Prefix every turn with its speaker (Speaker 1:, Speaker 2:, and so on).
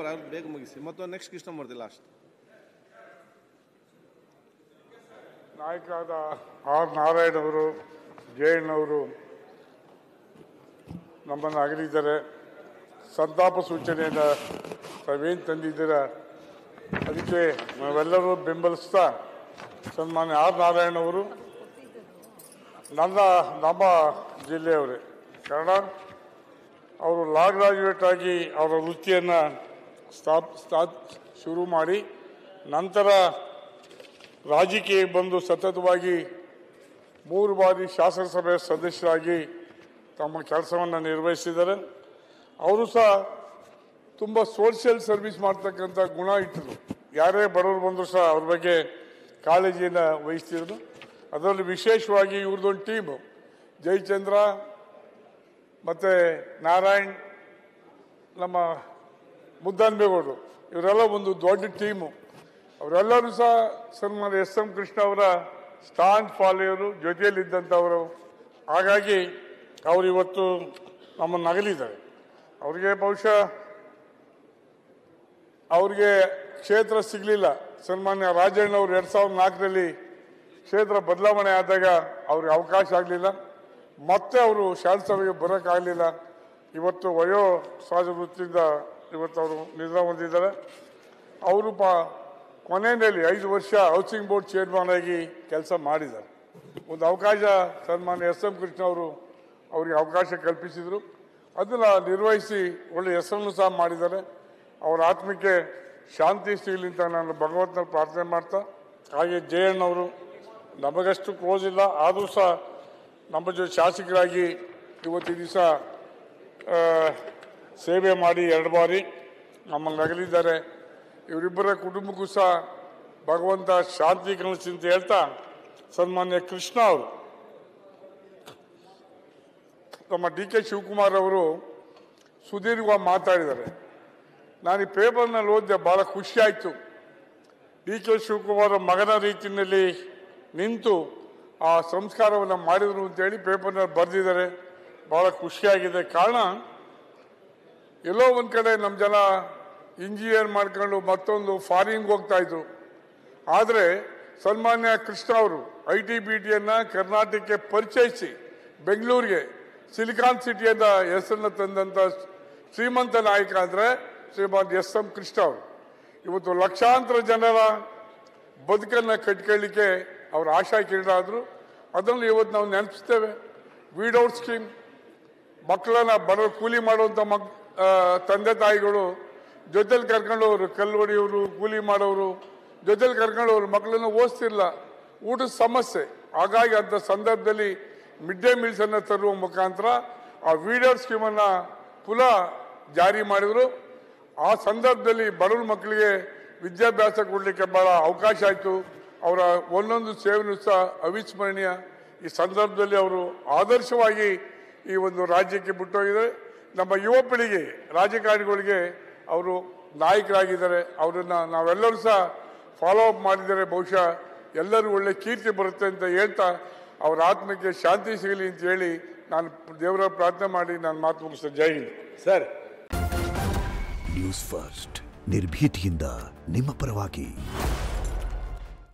Speaker 1: ಬೇಗ ಮುಗಿಸಿ ಮತ್ತು ನೆಕ್ಸ್ಟ್ ಕೃಷ್ಣಮೂರ್ತಿ ಲಾಸ್ಟ್.
Speaker 2: ನಾಯಕರಾದ ಆರ್ ನಾರಾಯಣ್ ಅವರು, ಜಯಣ್ಣವರು ನಮ್ಮನ್ನು ಅಗಲಿದ್ದಾರೆ. ಸಂತಾಪ ಸೂಚನೆಯನ್ನು ತಾವೇನು ತಂದಿದ್ದೀರ ಅದಕ್ಕೆ ನಾವೆಲ್ಲರೂ ಬೆಂಬಲಿಸ್ತಾ ಸನ್ಮಾನ್ಯ ಆರ್ ನಾರಾಯಣ್ ಅವರು ನಮ್ಮ ಜಿಲ್ಲೆಯವರೇ. ಕಾರಣ ಅವರು ಲಾ ಗ್ರಾಜ್ಯುಯೇಟ್ ಆಗಿ ಅವರ ವೃತ್ತಿಯನ್ನು ಶುರು ಮಾಡಿ ನಂತರ ರಾಜಕೀಯಕ್ಕೆ ಬಂದು ಸತತವಾಗಿ 3 ಬಾರಿ ಶಾಸನಸಭೆ ಸದಸ್ಯರಾಗಿ ತಮ್ಮ ಕೆಲಸವನ್ನು ನಿರ್ವಹಿಸಿದ್ದಾರೆ. ಅವರು ಸಹ ತುಂಬ ಸೋಷಿಯಲ್ ಸರ್ವಿಸ್ ಮಾಡ್ತಕ್ಕಂಥ ಗುಣ ಇಟ್ಟರು. ಯಾರೇ ಬಡವರು ಬಂದರೂ ಸಹ ಅವ್ರ ಬಗ್ಗೆ ಕಾಳಜಿಯನ್ನು ವಹಿಸ್ತಿದ್ರು. ಅದರಲ್ಲಿ ವಿಶೇಷವಾಗಿ ಇವ್ರದ್ದೊಂದು ಟೀಮು, ಜಯಚಂದ್ರ ಮತ್ತು ನಾರಾಯಣ್, ನಮ್ಮ ಮುದ್ದನ್ಬೇಗೌಡರು, ಇವರೆಲ್ಲ ಒಂದು ದೊಡ್ಡ ಟೀಮು. ಅವರೆಲ್ಲರೂ ಸಹ ಸನ್ಮಾನ್ಯ ಎಸ್.ಎಂ. ಕೃಷ್ಣ ಅವರ ಸ್ಟಾಂಡ್ ಫಾಲೋಯರು, ಜೊತೆಯಲ್ಲಿದ್ದಂಥವರು. ಹಾಗಾಗಿ ಅವರು ಇವತ್ತು ನಮ್ಮನ್ನು ಅಗಲಿದ್ದಾರೆ. ಅವರಿಗೆ ಬಹುಶಃ ಅವ್ರಿಗೆ ಕ್ಷೇತ್ರ ಸಿಗಲಿಲ್ಲ. ಸನ್ಮಾನ್ಯ ರಾಜಣ್ಣವರು 2004ರಲ್ಲಿ ಕ್ಷೇತ್ರ ಬದಲಾವಣೆ ಆದಾಗ ಅವ್ರಿಗೆ ಅವಕಾಶ ಆಗಲಿಲ್ಲ. ಮತ್ತೆ ಅವರು ಶಾಸನಸಭೆಗೆ ಬರೋಕ್ಕಾಗಲಿಲ್ಲ. ಇವತ್ತು ವಯೋಸಹಜ ವೃತ್ತಿಯಿಂದ ಇವತ್ತು ಅವರು ನಿಧನ ಹೊಂದಿದ್ದಾರೆ. ಅವರು ಕೊನೆಯಲ್ಲಿ 5 ವರ್ಷ ಹೌಸಿಂಗ್ ಬೋರ್ಡ್ ಚೇರ್ಮನ್ ಆಗಿ ಕೆಲಸ ಮಾಡಿದ್ದಾರೆ. ಒಂದು ಅವಕಾಶ ಸನ್ಮಾನ್ಯ ಎಸ್.ಎಂ. ಕೃಷ್ಣ ಅವರು ಅವರಿಗೆ ಅವಕಾಶ ಕಲ್ಪಿಸಿದರು. ಅದನ್ನು ನಿರ್ವಹಿಸಿ ಒಳ್ಳೆ ಹೆಸರನ್ನು ಸಹ ಮಾಡಿದ್ದಾರೆ. ಅವರ ಆತ್ಮಕ್ಕೆ ಶಾಂತಿ ಸಿಗಲಿ ಅಂತ ನಾನು ಭಗವಂತನ ಪ್ರಾರ್ಥನೆ ಮಾಡ್ತಾ, ಹಾಗೆ ಜಯಣ್ಣವರು ನಮಗಷ್ಟು ಕ್ಲೋಸ್ ಇಲ್ಲ, ಆದರೂ ಸಹ ನಮ್ಮ ಜೊತೆ ಶಾಸಕರಾಗಿ ಇವತ್ತಿನ ದಿವಸ ಸೇವೆ ಮಾಡಿ 2 ಬಾರಿ ನಮ್ಮನ್ನು ಅಗಲಿದ್ದಾರೆ. ಇವರಿಬ್ಬರ ಕುಟುಂಬಕ್ಕೂ ಸಹ ಭಗವಂತ ಶಾಂತಿ ಕಲಿಸಿ ಅಂತ ಹೇಳ್ತಾ, ಸನ್ಮಾನ್ಯ ಕೃಷ್ಣ ಅವರು, ನಮ್ಮ ಡಿ.ಕೆ. ಶಿವಕುಮಾರ್ ಅವರು ಸುದೀರ್ಘವಾಗಿ ಮಾತಾಡಿದ್ದಾರೆ. ನಾನು ಈ ಪೇಪರ್ನಲ್ಲಿ ಓದಿದೆ, ಭಾಳ ಖುಷಿಯಾಯಿತು. ಡಿ.ಕೆ. ಶಿವಕುಮಾರ್ ಮಗನ ರೀತಿಯಲ್ಲಿ ನಿಂತು ಆ ಸಂಸ್ಕಾರವನ್ನು ಮಾಡಿದರು ಅಂತೇಳಿ ಪೇಪರ್ನಲ್ಲಿ ಬರೆದಿದ್ದಾರೆ. ಭಾಳ ಖುಷಿಯಾಗಿದೆ. ಕಾರಣ ಎಲ್ಲೋ ಒಂದು ಕಡೆ ನಮ್ಮ ಜನ ಇಂಜಿನಿಯರ್ ಮಾಡ್ಕೊಂಡು ಮತ್ತೊಂದು ಫಾರಿನ್ಗೆ ಹೋಗ್ತಾಯಿದ್ರು. ಆದರೆ ಸನ್ಮಾನ್ಯ ಕೃಷ್ಣ ಅವರು IT-BTಯನ್ನು ಕರ್ನಾಟಕಕ್ಕೆ ಪರಿಚಯಿಸಿ ಬೆಂಗಳೂರಿಗೆ ಸಿಲಿಕಾನ್ ಸಿಟಿಯಿಂದ ಹೆಸರನ್ನು ತಂದಂಥ ಶ್ರೀಮಂತ ನಾಯಕ ಅಂದರೆ ಶ್ರೀಮಾನ್ ಎಸ್.ಎಂ. ಕೃಷ್ಣ ಅವರು. ಇವತ್ತು ಲಕ್ಷಾಂತರ ಜನರ ಬದುಕನ್ನು ಕಟ್ಕೊಳ್ಳಿಕ್ಕೆ ಅವರು ಆಶಾ ಕಿರಣ ಆದರು. ಅದನ್ನು ಇವತ್ತು ನಾವು ನೆನಪಿಸ್ತೇವೆ. ವೀಡೌಟ್ ಸ್ಕೀಮ್, ಮಕ್ಕಳನ್ನು ಬರೋ ಕೂಲಿ ಮಾಡುವಂಥ ತಂದೆ ತಾಯಿಗಳು ಜೊತೆಲಿ ಕರ್ಕೊಂಡು ಅವರು ಕಲ್ಲು ಹೊಡೆಯೋರು, ಕೂಲಿ ಮಾಡೋರು, ಜೊತೆಲಿ ಕರ್ಕೊಂಡು ಅವರು ಮಕ್ಕಳನ್ನು ಓದಿಸ್ತಿರಲಿಲ್ಲ, ಊಟದ ಸಮಸ್ಯೆ. ಹಾಗಾಗಿ ಅಂಥ ಸಂದರ್ಭದಲ್ಲಿ ಮಿಡ್ ಡೇ ಮೀಲ್ಸನ್ನು ತರುವ ಮುಖಾಂತರ ಆ ವೀಡೌಟ್ ಸ್ಕೀಮನ್ನು ಪುನಃ ಜಾರಿ ಮಾಡಿದರು. ಆ ಸಂದರ್ಭದಲ್ಲಿ ಬಡವ್ರ ಮಕ್ಕಳಿಗೆ ವಿದ್ಯಾಭ್ಯಾಸ ಕೊಡಲಿಕ್ಕೆ ಭಾಳ ಅವಕಾಶ ಆಯಿತು. ಅವರ ಒಂದೊಂದು ಸೇವೆಯೂ ಸಹ ಅವಿಸ್ಮರಣೀಯ. ಈ ಸಂದರ್ಭದಲ್ಲಿ ಅವರು ಆದರ್ಶವಾಗಿ ಈ ಒಂದು ರಾಜ್ಯಕ್ಕೆ ಬಿಟ್ಟೋಗಿದ್ದಾರೆ. ನಮ್ಮ ಯುವ ಪೀಳಿಗೆ ರಾಜಕಾರಣಿಗಳಿಗೆ ಅವರು ನಾಯಕರಾಗಿದ್ದಾರೆ. ಅವರನ್ನು ನಾವೆಲ್ಲರೂ ಸಹ ಫಾಲೋ ಅಪ್ ಮಾಡಿದರೆ ಬಹುಶಃ ಎಲ್ಲರೂ ಒಳ್ಳೆ ಕೀರ್ತಿ ಬರುತ್ತೆ ಅಂತ ಹೇಳ್ತಾ, ಅವರ ಆತ್ಮಕ್ಕೆ ಶಾಂತಿ ಸಿಗಲಿ ಅಂತ ಹೇಳಿ ನಾನು ದೇವರ ಪ್ರಾರ್ಥನೆ ಮಾಡಿ ನಾನು ಮಾತು ಮುಗಿಸ್ತೇನೆ. ಜೈ ಹಿಂದ್
Speaker 1: ಸರ್.
Speaker 3: ನ್ಯೂಸ್ ಫಸ್ಟ್, ನಿರ್ಭೀತಿಯಿಂದ ನಿಮ್ಮ ಪರವಾಗಿ.